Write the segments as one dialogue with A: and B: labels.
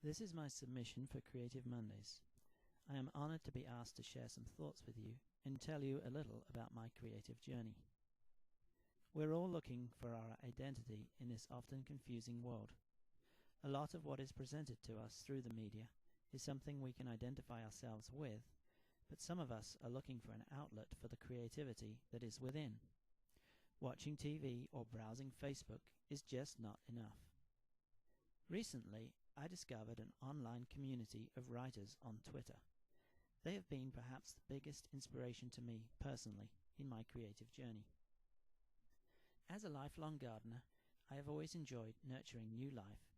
A: This is my submission for Creative Mondays. I am honored to be asked to share some thoughts with you and tell you a little about my creative journey. We're all looking for our identity in this often confusing world. A lot of what is presented to us through the media is something we can identify ourselves with, but some of us are looking for an outlet for the creativity that is within. Watching TV or browsing Facebook is just not enough. Recently, I discovered an online community of writers on Twitter. They have been perhaps the biggest inspiration to me personally in my creative journey. As a lifelong gardener, I have always enjoyed nurturing new life,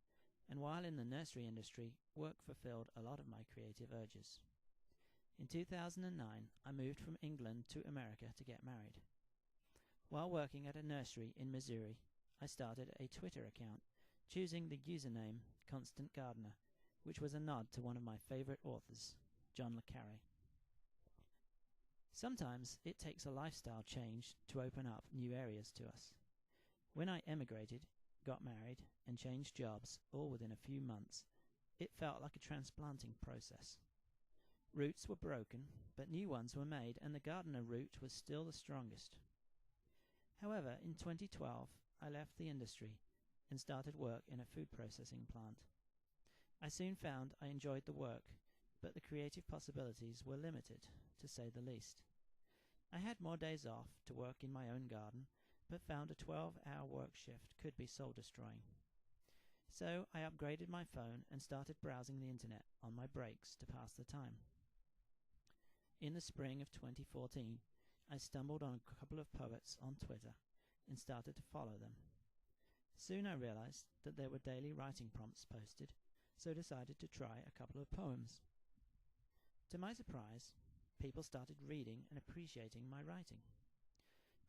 A: and while in the nursery industry, work fulfilled a lot of my creative urges. In 2009, I moved from England to America to get married. While working at a nursery in Missouri, I started a Twitter account, choosing the username Constant Gardener, which was a nod to one of my favorite authors, John le Carré. Sometimes it takes a lifestyle change to open up new areas to us. When I emigrated, got married, and changed jobs all within a few months, it felt like a transplanting process. Roots were broken, but new ones were made, and the gardener root was still the strongest. However, in 2012, I left the industry and started work in a food processing plant. I soon found I enjoyed the work, but the creative possibilities were limited, to say the least. I had more days off to work in my own garden, but found a 12-hour work shift could be soul-destroying. So I upgraded my phone and started browsing the internet on my breaks to pass the time. In the spring of 2014, I stumbled on a couple of poets on Twitter and started to follow them. Soon I realized that there were daily writing prompts posted, so decided to try a couple of poems. To my surprise, people started reading and appreciating my writing.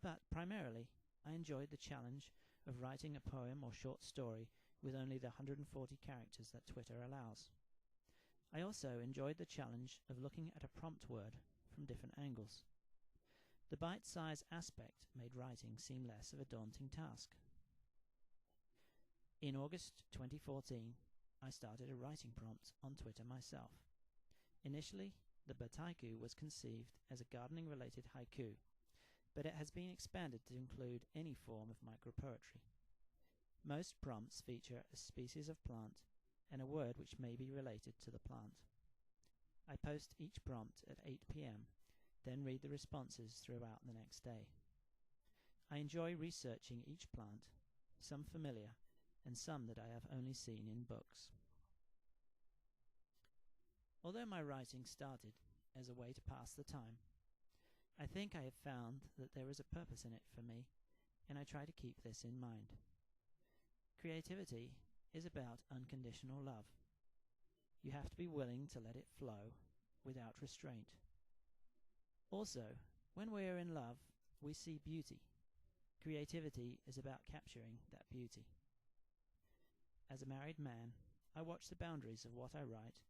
A: But primarily, I enjoyed the challenge of writing a poem or short story with only the 140 characters that Twitter allows. I also enjoyed the challenge of looking at a prompt word from different angles. The bite-size aspect made writing seem less of a daunting task. In August 2014, I started a writing prompt on Twitter myself. Initially, the bataiku was conceived as a gardening-related haiku, but it has been expanded to include any form of micropoetry. Most prompts feature a species of plant and a word which may be related to the plant. I post each prompt at 8 p.m., then read the responses throughout the next day. I enjoy researching each plant, some familiar, and some that I have only seen in books. Although my writing started as a way to pass the time, I think I have found that there is a purpose in it for me, and I try to keep this in mind. Creativity is about unconditional love. You have to be willing to let it flow without restraint. Also, when we are in love, we see beauty. Creativity is about capturing that beauty. As a married man, I watch the boundaries of what I write,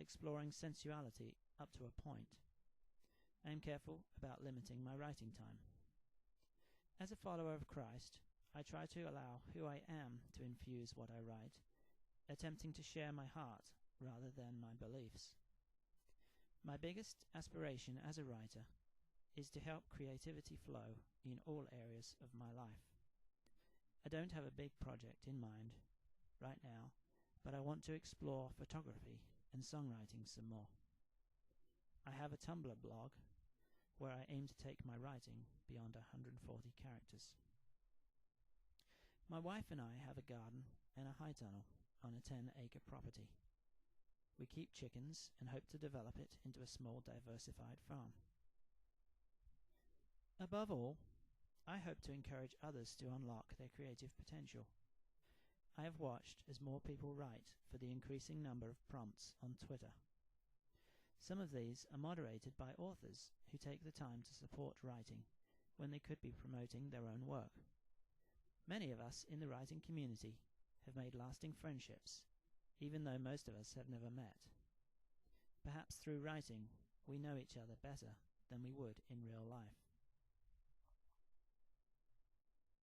A: exploring sensuality up to a point. I am careful about limiting my writing time. As a follower of Christ, I try to allow who I am to infuse what I write, attempting to share my heart rather than my beliefs. My biggest aspiration as a writer is to help creativity flow in all areas of my life. I don't have a big project in mind right now, but I want to explore photography and songwriting some more. I have a Tumblr blog where I aim to take my writing beyond 140 characters. My wife and I have a garden and a high tunnel on a 10-acre property. We keep chickens and hope to develop it into a small diversified farm. Above all, I hope to encourage others to unlock their creative potential. I have watched as more people write for the increasing number of prompts on Twitter. Some of these are moderated by authors who take the time to support writing when they could be promoting their own work. Many of us in the writing community have made lasting friendships, even though most of us have never met. Perhaps through writing, we know each other better than we would in real life.